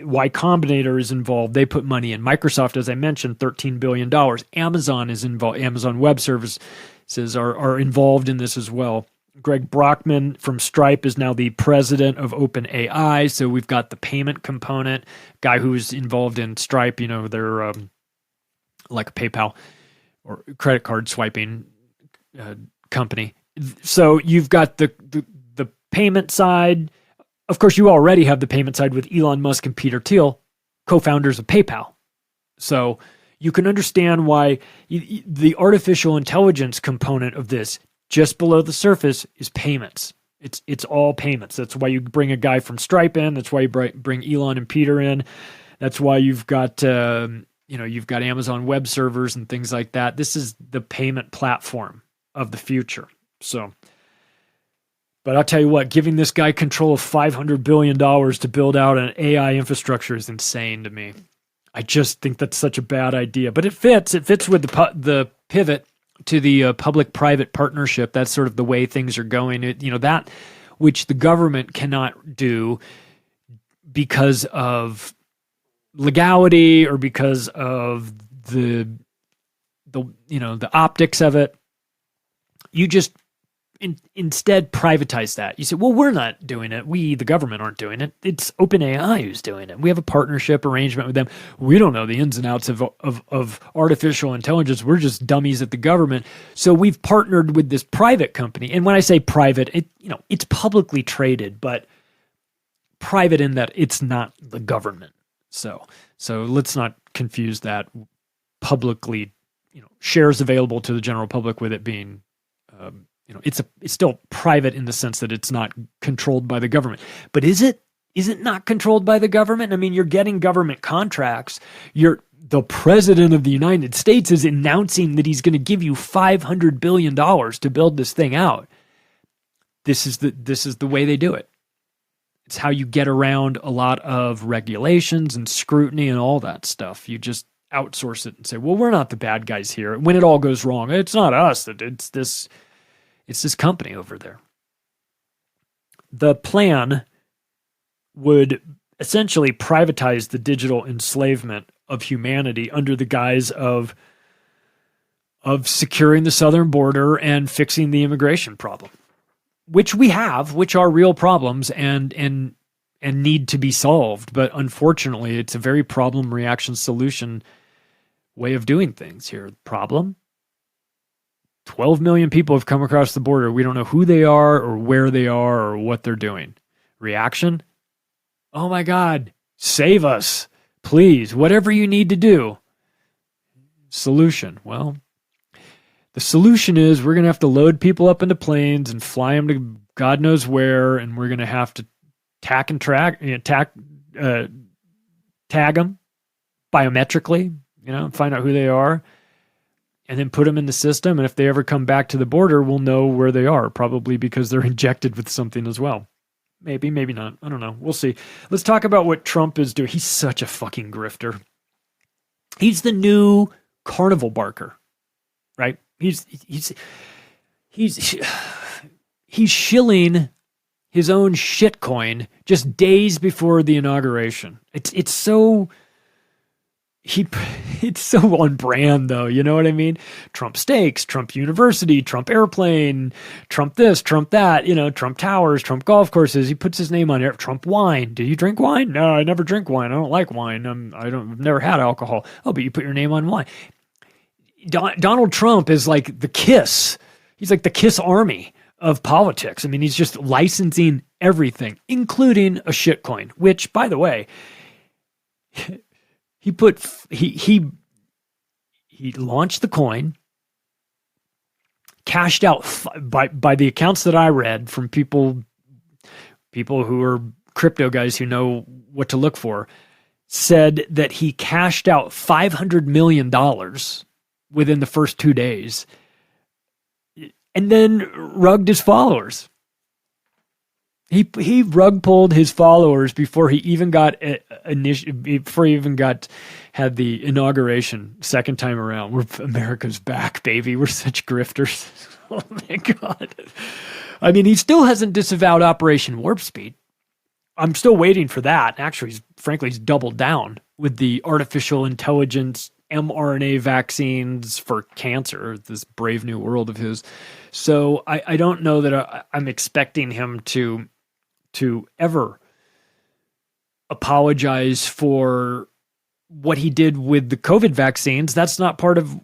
Y Combinator is involved. They put money in. Microsoft, as I mentioned, $13 billion. Amazon is involved. Amazon Web Services are involved in this as well. Greg Brockman from Stripe is now the president of OpenAI. So we've got the payment component, guy who's involved in Stripe. They're like a PayPal or credit card swiping company. So you've got the payment side. Of course, you already have the payment side with Elon Musk and Peter Thiel, co-founders of PayPal. So you can understand why the artificial intelligence component of this, just below the surface, is payments. It's all payments. That's why you bring a guy from Stripe in. That's why you bring Elon and Peter in. That's why you've got Amazon Web Servers and things like that. This is the payment platform of the future. So But I'll tell you what, giving this guy control of $500 billion to build out an AI infrastructure is insane to me. I just think that's such a bad idea. But it fits. It fits with the pivot to the public-private partnership. That's sort of the way things are going. That which the government cannot do because of legality or because of the optics of it. You just instead privatize that. You say, well, we're not doing it. We, the government, aren't doing it. It's OpenAI who's doing it. We have a partnership arrangement with them. We don't know the ins and outs of artificial intelligence. We're just dummies at the government. So we've partnered with this private company. And when I say private, it's publicly traded, but private in that it's not the government. So let's not confuse that publicly, shares available to the general public with it being it's still private in the sense that it's not controlled by the government. But is it not controlled by the government? I mean, you're getting government contracts. The president of the United States is announcing that he's going to give you $500 billion to build this thing out. This is the way they do it. It's how you get around a lot of regulations and scrutiny and all that stuff. You just outsource it and say, well, we're not the bad guys here. When it all goes wrong, it's not us. It's this company over there. The plan would essentially privatize the digital enslavement of humanity under the guise of securing the southern border and fixing the immigration problem, which we have, which are real problems and need to be solved. But unfortunately, it's a very problem, reaction, solution way of doing things here. Problem: 12 million people have come across the border. We don't know who they are or where they are or what they're doing. Reaction: oh my God, save us, please, whatever you need to do. Solution: well, the solution is we're going to have to load people up into planes and fly them to God knows where, and we're going to have to tag them biometrically, find out who they are, and then put them in the system. And if they ever come back to the border, we'll know where they are, probably because they're injected with something as well. Maybe, maybe not. I don't know. We'll see. Let's talk about what Trump is doing. He's such a fucking grifter. He's the new carnival barker, right? He's shilling his own shitcoin just days before the inauguration. It's so on brand, though. You know what I mean? Trump Steaks, Trump University, Trump Airplane, Trump this, Trump that, Trump Towers, Trump Golf Courses. He puts his name on it. Trump Wine. Do you drink wine? No, I never drink wine. I don't like wine. I've never had alcohol. Oh, but you put your name on wine. Donald Trump is like the KISS. He's like the KISS army of politics. I mean, he's just licensing everything, including a shitcoin, which, by the way, he launched the coin, cashed out by the accounts that I read from people who are crypto guys who know what to look for, said that he cashed out $500 million within the first 2 days, and then rugged his followers. He rug pulled his followers before he even had the inauguration second time around. America's back, baby. We're such grifters. Oh my God. I mean, he still hasn't disavowed Operation Warp Speed. I'm still waiting for that. Actually, he's doubled down with the artificial intelligence mRNA vaccines for cancer, this brave new world of his. So I don't know that I'm expecting him to ever apologize for what he did with the COVID vaccines. That's not part of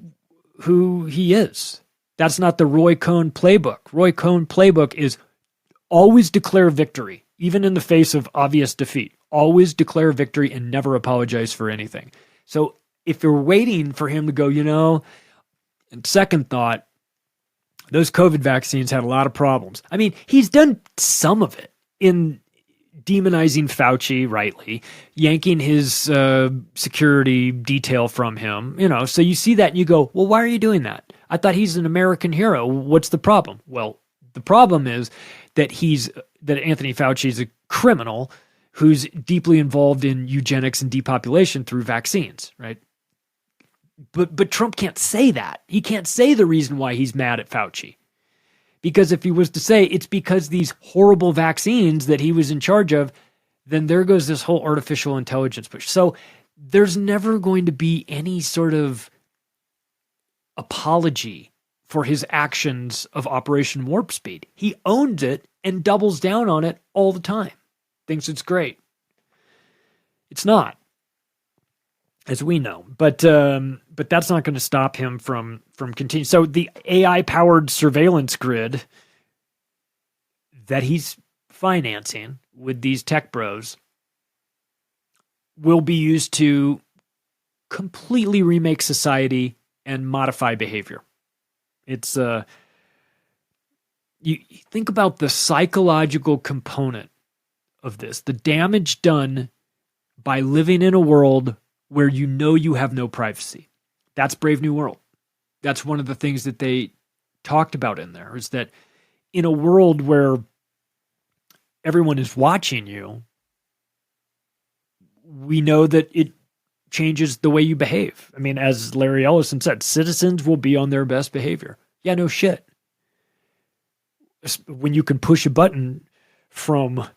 who he is. That's not the Roy Cohn playbook. Roy Cohn playbook is always declare victory, even in the face of obvious defeat. Always declare victory and never apologize for anything. So if you're waiting for him to go, in second thought, those COVID vaccines had a lot of problems. I mean, he's done some of it in demonizing Fauci, rightly, yanking his security detail from him. So you see that and you go, well, why are you doing that? I thought he's an American hero. What's the problem? Well, the problem is that Anthony Fauci is a criminal who's deeply involved in eugenics and depopulation through vaccines, right? But Trump can't say that. He can't say the reason why he's mad at Fauci. Because if he was to say it's because these horrible vaccines that he was in charge of, then there goes this whole artificial intelligence push. So there's never going to be any sort of apology for his actions of Operation Warp Speed. He owns it and doubles down on it all the time. Thinks it's great. It's not, as we know. But that's not going to stop him from continuing. So the AI-powered surveillance grid that he's financing with these tech bros will be used to completely remake society and modify behavior. It's you think about the psychological component of this, the damage done by living in a world where you know you have no privacy. That's Brave New World. That's one of the things that they talked about in there, is that in a world where everyone is watching you, we know that it changes the way you behave. I mean, as Larry Ellison said, citizens will be on their best behavior. Yeah, no shit. When you can push a button from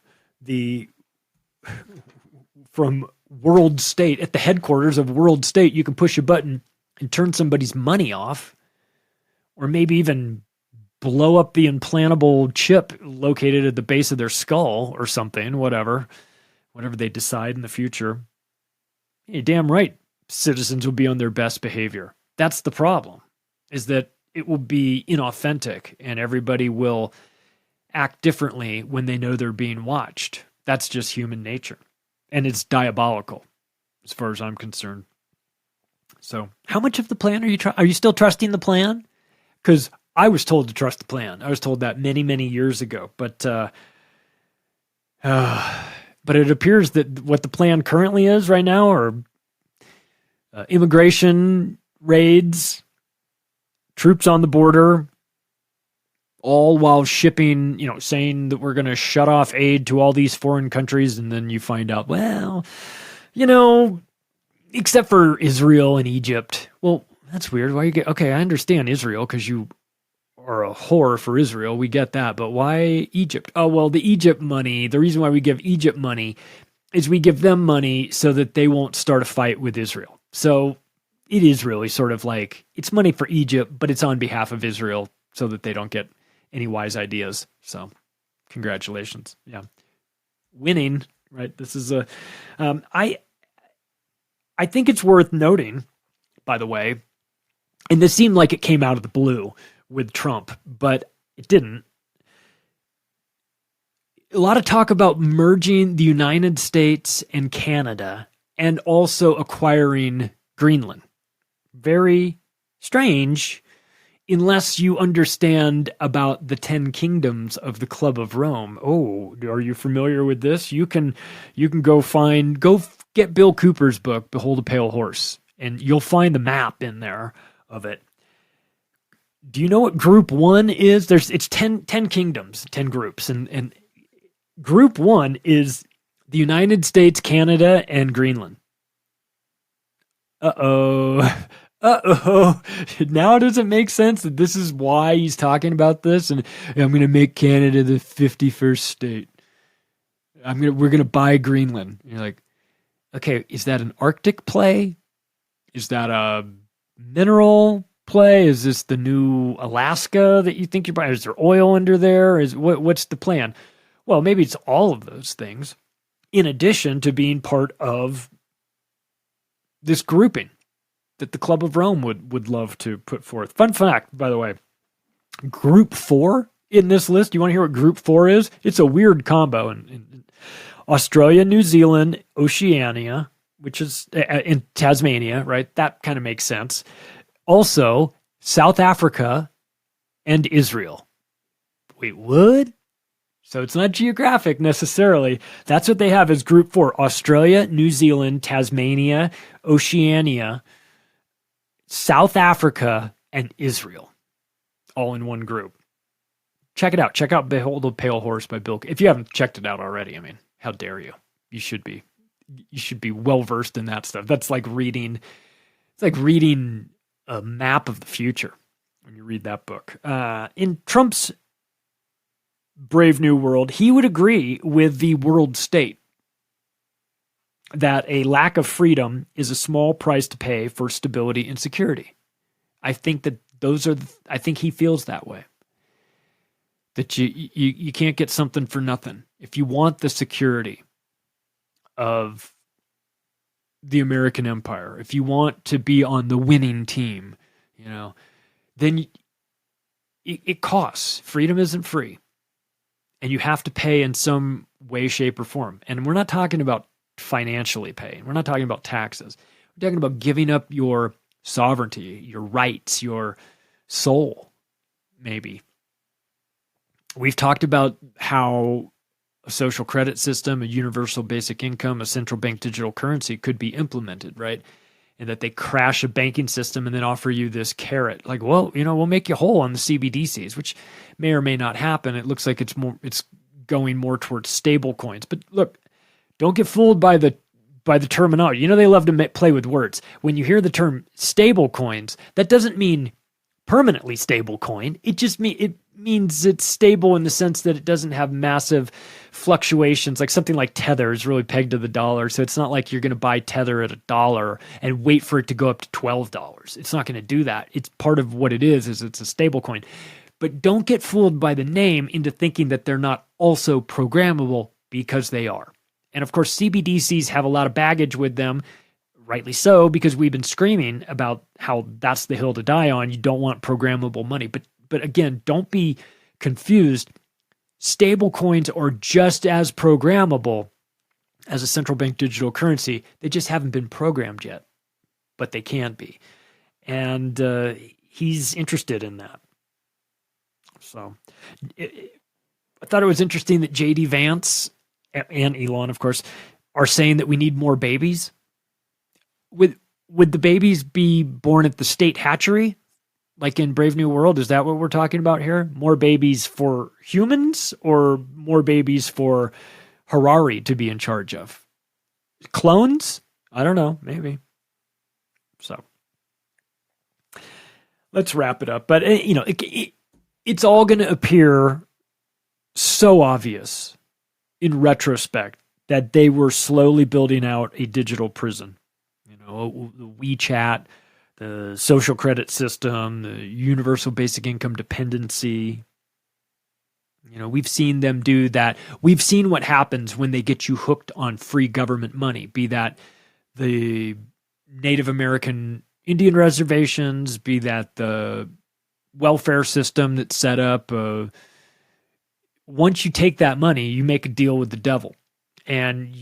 World State, at the headquarters of World State, you can push a button and turn somebody's money off, or maybe even blow up the implantable chip located at the base of their skull or something, whatever they decide in the future. You're damn right, citizens will be on their best behavior. That's the problem, is that it will be inauthentic and everybody will act differently when they know they're being watched. That's just human nature. And it's diabolical as far as I'm concerned. So how much of the plan are you still trusting the plan? Because I was told to trust the plan. I was told that many, many years ago. But it appears that what the plan currently is right now are immigration raids, troops on the border, all while shipping, saying that we're going to shut off aid to all these foreign countries. And then you find out, well, except for Israel and Egypt. Well, that's weird. Why okay, I understand Israel because you are a whore for Israel. We get that. But why Egypt? Oh, well, the Egypt money, the reason why we give Egypt money is we give them money so that they won't start a fight with Israel. So it is really sort of like, it's money for Egypt, but it's on behalf of Israel so that they don't get any wise ideas. So congratulations. Yeah. Winning, right? This is I think it's worth noting, by the way, and this seemed like it came out of the blue with Trump, but it didn't. A lot of talk about merging the United States and Canada and also acquiring Greenland. Very strange, unless you understand about the 10 kingdoms of the Club of Rome. Oh, are you familiar with this? You can go get Bill Cooper's book, Behold a Pale Horse, and you'll find the map in there of it. Do you know what Group 1 is? It's 10 kingdoms, 10 groups, and Group 1 is the United States, Canada, and Greenland. Uh-oh. Now does it make sense that this is why he's talking about this? And I'm going to make Canada the 51st state. We're going to buy Greenland. You're like, okay, is that an Arctic play? Is that a mineral play? Is this the new Alaska that you think you're buying? Is there oil under there? What's the plan? Well, maybe it's all of those things, in addition to being part of this grouping that the Club of Rome would love to put forth. Fun fact, by the way, Group 4 in this list, you want to hear what Group 4 is? It's a weird combo. In Australia, New Zealand, Oceania, which is in Tasmania, right? That kind of makes sense. Also, South Africa and Israel. Wait, what? So it's not geographic necessarily. That's what they have as Group 4. Australia, New Zealand, Tasmania, Oceania, South Africa, and Israel, all in one group. check it out. Check out Behold the Pale Horse by Bill. If you haven't checked it out already, I mean, how dare you? You should be. You should be well versed in that stuff. That's like reading. It's like reading a map of the future when you read that book. In Trump's Brave New World, he would agree with the world state that a lack of freedom is a small price to pay for stability and security. I think that I think he feels that way. That you can't get something for nothing. If you want the security of the American empire, if you want to be on the winning team, then it costs. Freedom isn't free. And you have to pay in some way, shape, or form. And we're not talking about financially paying. We're not talking about taxes. We're talking about giving up your sovereignty, your rights, your soul, maybe. We've talked about how a social credit system, a universal basic income, a central bank digital currency could be implemented, right? And that they crash a banking system and then offer you this carrot. Like, well, we'll make you whole on the CBDCs, which may or may not happen. It looks like it's going more towards stable coins. But look, don't get fooled by the terminology. They love to play with words. When you hear the term stable coins, that doesn't mean permanently stable coin. It just means it's stable in the sense that it doesn't have massive fluctuations. Like something like Tether is really pegged to the dollar. So it's not like you're going to buy Tether at $1 and wait for it to go up to $12. It's not going to do that. It's part of what it is it's a stable coin. But don't get fooled by the name into thinking that they're not also programmable, because they are. And of course, CBDCs have a lot of baggage with them, rightly so, because we've been screaming about how that's the hill to die on. You don't want programmable money. But again, don't be confused. Stable coins are just as programmable as a central bank digital currency. They just haven't been programmed yet, but they can be. And he's interested in that. So I thought it was interesting that J.D. Vance and Elon, of course, are saying that we need more babies. Would the babies be born at the state hatchery, like in Brave New World? Is that what we're talking about here? More babies for humans or more babies for Harari to be in charge of? Clones? I don't know. Maybe. So let's wrap it up. But, it's all going to appear so obvious in retrospect that they were slowly building out a digital prison. The WeChat, the social credit system, the universal basic income dependency. We've seen them do that. We've seen what happens when they get you hooked on free government money, be that the Native American Indian reservations, be that the welfare system that's set up. Once you take that money, you make a deal with the devil, and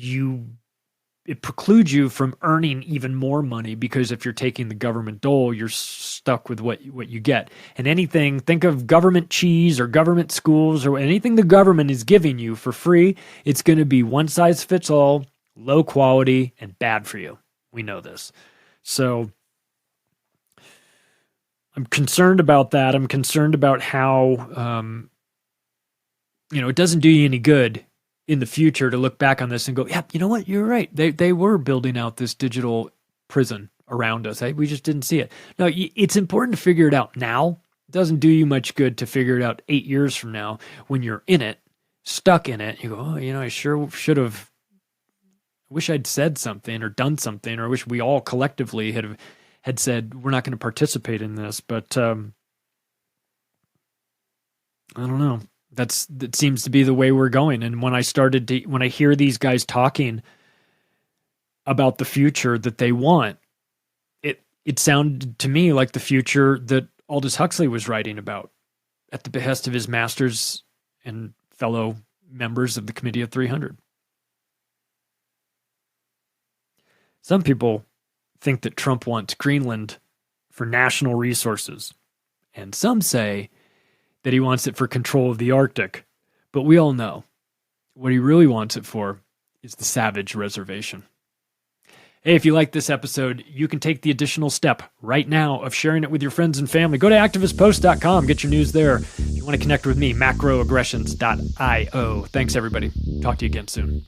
it precludes you from earning even more money, because if you're taking the government dole, you're stuck with what you get. And anything, think of government cheese or government schools or anything the government is giving you for free, it's going to be one size fits all, low quality, and bad for you. We know this. So I'm concerned about that. I'm concerned about how, it doesn't do you any good in the future to look back on this and go, yeah, you know what? You're right. They were building out this digital prison around us. We just didn't see it. No, it's important to figure it out now. It doesn't do you much good to figure it out 8 years from now when you're in it, stuck in it. You go, I sure should have. I wish I'd said something or done something, or I wish we all collectively had said we're not going to participate in this. But I don't know. That seems to be the way we're going. And when I hear these guys talking about the future that they want, it sounded to me like the future that Aldous Huxley was writing about at the behest of his masters and fellow members of the Committee of 300. Some people think that Trump wants Greenland for national resources, and some say that he wants it for control of the Arctic. But we all know what he really wants it for is the Savage Reservation. Hey, if you like this episode, you can take the additional step right now of sharing it with your friends and family. Go to activistpost.com, get your news there. If you want to connect with me, macroaggressions.io. Thanks, everybody. Talk to you again soon.